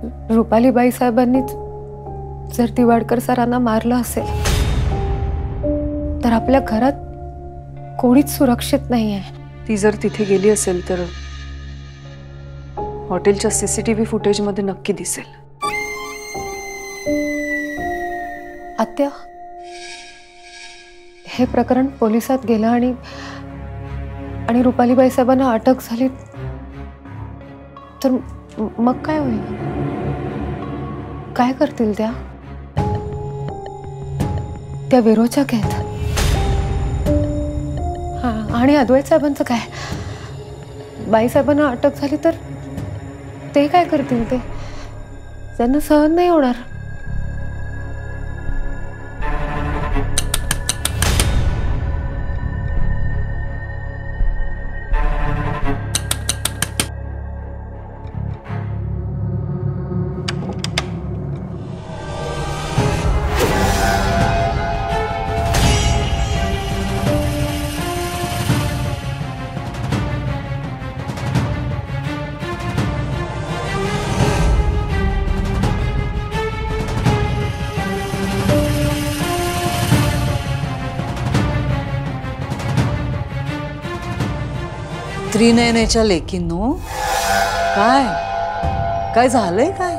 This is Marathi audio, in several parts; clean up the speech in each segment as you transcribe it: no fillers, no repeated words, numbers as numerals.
रुपालीबाई साहेबांनीच जर दिवाडकर सरांना मारलं असेल तर आपल्या घरात कोणीच सुरक्षित नाहीये। ती जर तिथे गेली असेल तर हॉटेलच्या सीसीटीव्ही फुटेज मध्ये नक्की दिसेल। आत्या, हे प्रकरण पोलिसात गेलं आणि रुपालीबाई साहेबांना अटक झाली तर मग काय होईल? काय करतील त्या? त्या विरोचक आहेत। आणि अद्वैत साहेबांचं काय? बाई साहेबांना अटक झाली तर ते काय करतील? ते त्यांना सहन नाही होणार। त्रिनयनेच्या लेकींनो, काय काय झालंय? काय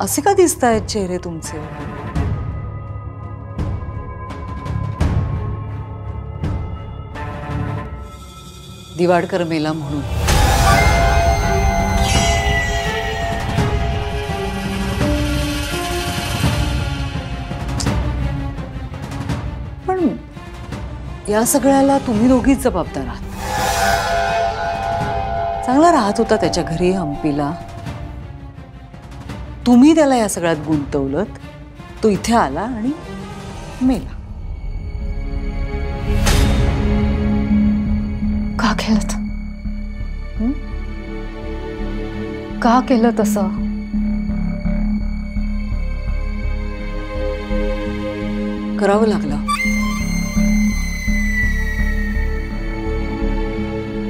असे का दिसतायत चेहरे तुमचे? दिवाडकर मेला म्हणून पण या सगळ्याला तुम्ही दोघीच जबाबदार आहात। चांगला राहत होता त्याच्या घरी हम्पीला, तुम्ही त्याला या सगळ्यात गुंतवलत, तो इथे आला आणि मेला। का केलं? का केलं तसं? करावं लागलं।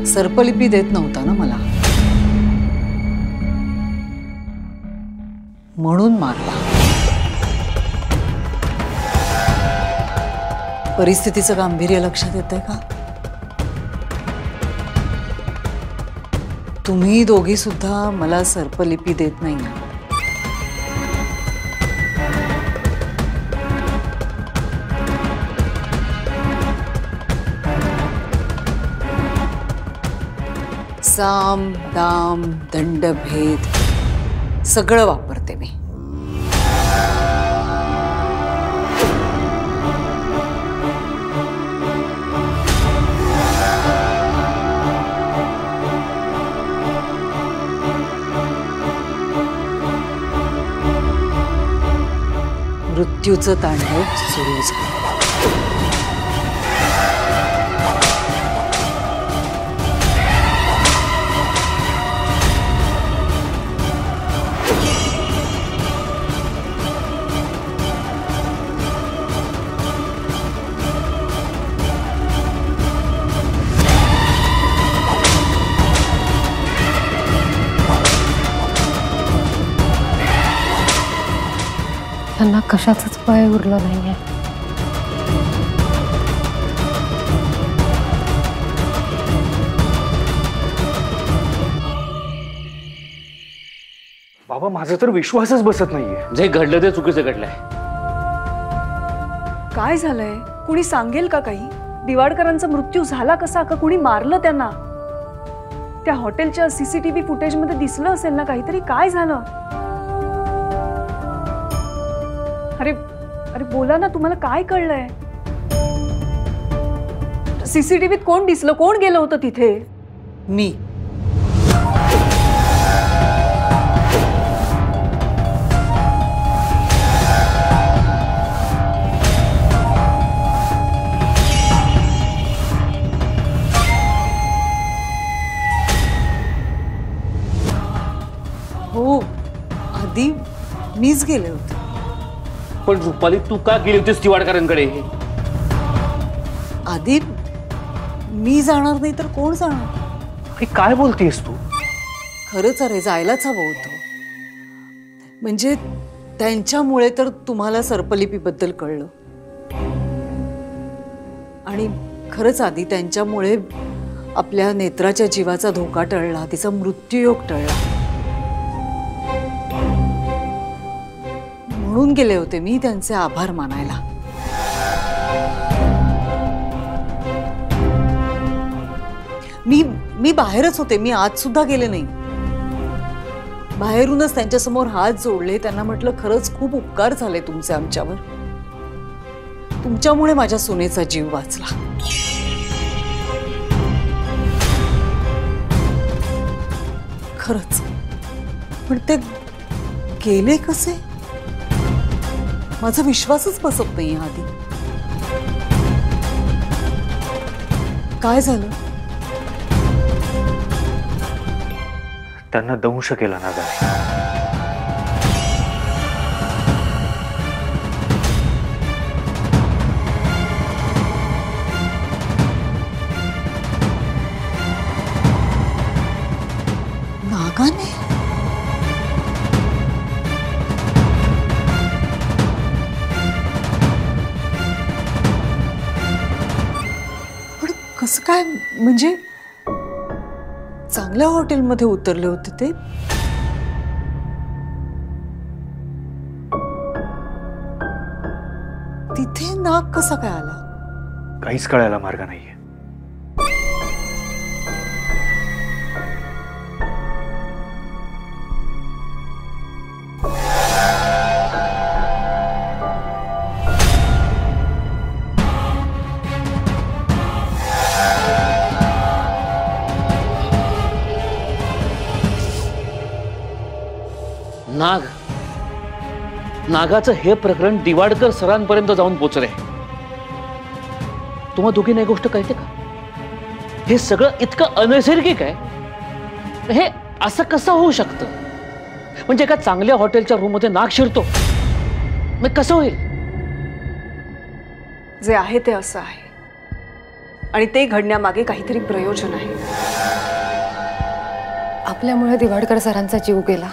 सर्पलिपी देत नव्हता ना मला, म्हणून मारला। परिस्थितीचं गांभीर्य लक्षात येतंय का? तुम्ही दोघी सुद्धा मला सर्पलिपी देत नाही ना। साम दाम दंड भेद सगळं वापरते मी। मृत्यूचं तांडव सुरू झालं। त्यांना कशाचंच भय उरलं नाहीये। बाबा, माझा तर विश्वासच बसत नाहीये। जे घडलं ते चुकीचं घडलंय। काय झालंय? कुणी सांगेल का काही? दिवाडकरांचा मृत्यू झाला कसा? का कुणी मारलं त्यांना? त्या हॉटेलच्या सीसीटीव्ही फुटेज मध्ये दिसलं असेल ना काहीतरी? काय झालं? अरे अरे बोला ना, तुम्हाला काय कळलंय? सीसीटीव्हीत कोण दिसलं? कोण गेलं होतं तिथे? मी। हो, आधी मीच गेले होते। पण रुपाली, तू का गेली होतीस दिवाडकरांकडे? आधी मी जाणार नाही तर कोण जाणार? काय बोलतेस तू? खरंच अरे जायलाच हवं होतं. म्हणजे त्यांच्यामुळे तर तुम्हाला सर्पलिपीबद्दल कळलं. आणि खरंच आधी त्यांच्यामुळे आपल्या नेत्राच्या जीवाचा धोका टळला, तिचा मृत्यूयोग टळला. म्हणून गेले होते मी त्यांचे आभार मानायला. मी बाहेरच होते, मी आत सुद्धा गेले नाही. बाहेरूनच त्यांच्यासमोर हात जोडले, त्यांना म्हटलं खरंच खूप उपकार झाले तुमचे आमच्यावर. तुमच्यामुळे माझ्या सुनेचा जीव वाचला. खरंच. पण ते गेले कसे? माझा विश्वासच बसत नाही आधी. काय झालं? त्यांना दंश केला नागाने. नागाने? पण कसं काय? म्हणजे चांगल्या हॉटेलमध्ये उतरले होते ते. तिथे नाग कसा काय आला? काहीच कळायला मार्ग नाहीये. नागाचं हे प्रकरण दिवाडकर सरांपर्यंत जाऊन पोचलंय. तुम्हा दोघींना एक गोष्ट कळते का? हे सगळं इतकं अनैसर्गिक आहे. हे असं कसं होऊ शकतं? म्हणजे एका चांगल्या हॉटेलच्या रूम मध्ये नाग शिरतो, मग कसं होईल? जे आहे ते असं आहे, आणि ते घडण्यामागे काहीतरी प्रयोजन आहे. आपल्यामुळे दिवाडकर सरांचा जीव गेला.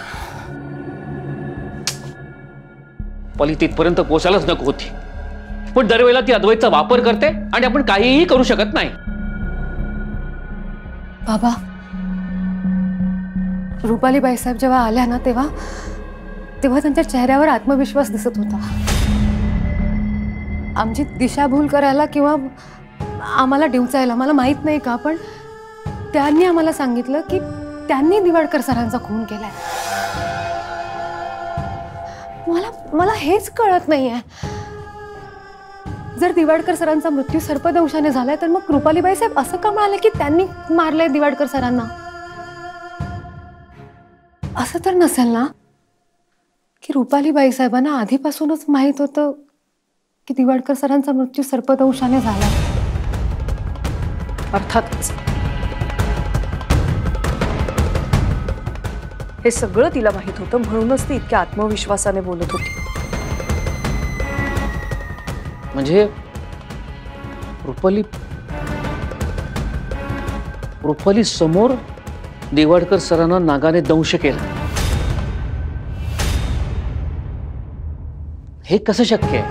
पली तिथपर्यंत पोचायलाच नको होती, पण दरवेळेला ती अद्वैतचा वापर करते आणि आपण काहीही करू शकत नाही. बाबा, रुपाली बाईसाहेब जेव्हा आल्या ना, तेव्हा त्यांच्या चेहऱ्यावर आत्मविश्वास दिसत होता. आमची दिशाभूल करायला किंवा आम्हाला डिवचायला मला माहित नाही का, पण त्यांनी आम्हाला सांगितलं की त्यांनी दिवाडकर सरांचा खून केलाय. मला हेच कळत नाहीये. जर दिवाडकर सरांचा मृत्यू सर्पदंशाने झालाय, तर मग रुपालीबाई साहेब असं का म्हणाले की त्यांनी मारलंय दिवाडकर सरांना? असं तर नसेल ना की रुपालीबाई साहेबांना आधीपासूनच माहित होतं की दिवाडकर सरांचा मृत्यू सर्पदंशाने झाला? अर्थातच हे सगळं तिला माहित होतं, म्हणूनच ती इतक्या आत्मविश्वासाने बोलत होती. म्हणजे रुपाली समोर दिवाडकर सरांना नागाने दंश केला. हे कसं शक्य आहे?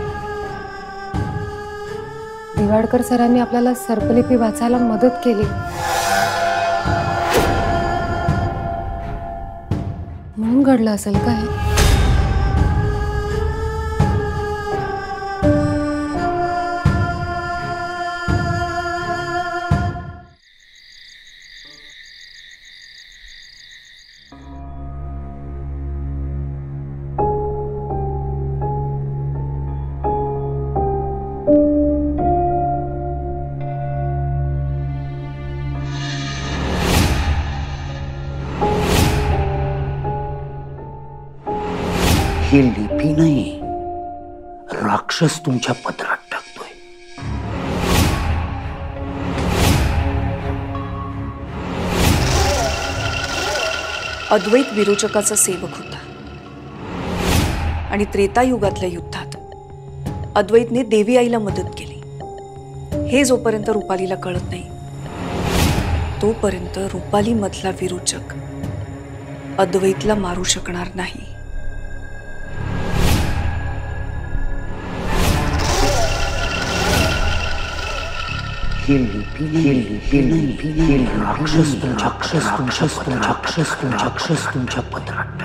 दिवाडकर सरांनी आपल्याला सर्पलिपी वाचायला मदत केली म्हणून घडलं असेल का हे? ही लिपी नाही, राक्षस तुमच्या पदरात टाकतोय. अद्वैत विरोचकाचा सेवक होता आणि त्रेतायुगातल्या युद्धात अद्वैतने देवी आईला मदत केली. हे जोपर्यंत रुपालीला कळत नाही, तोपर्यंत रुपाली मधला विरोचक अद्वैतला मारू शकणार नाही. राक्षस तुमच्या पदरात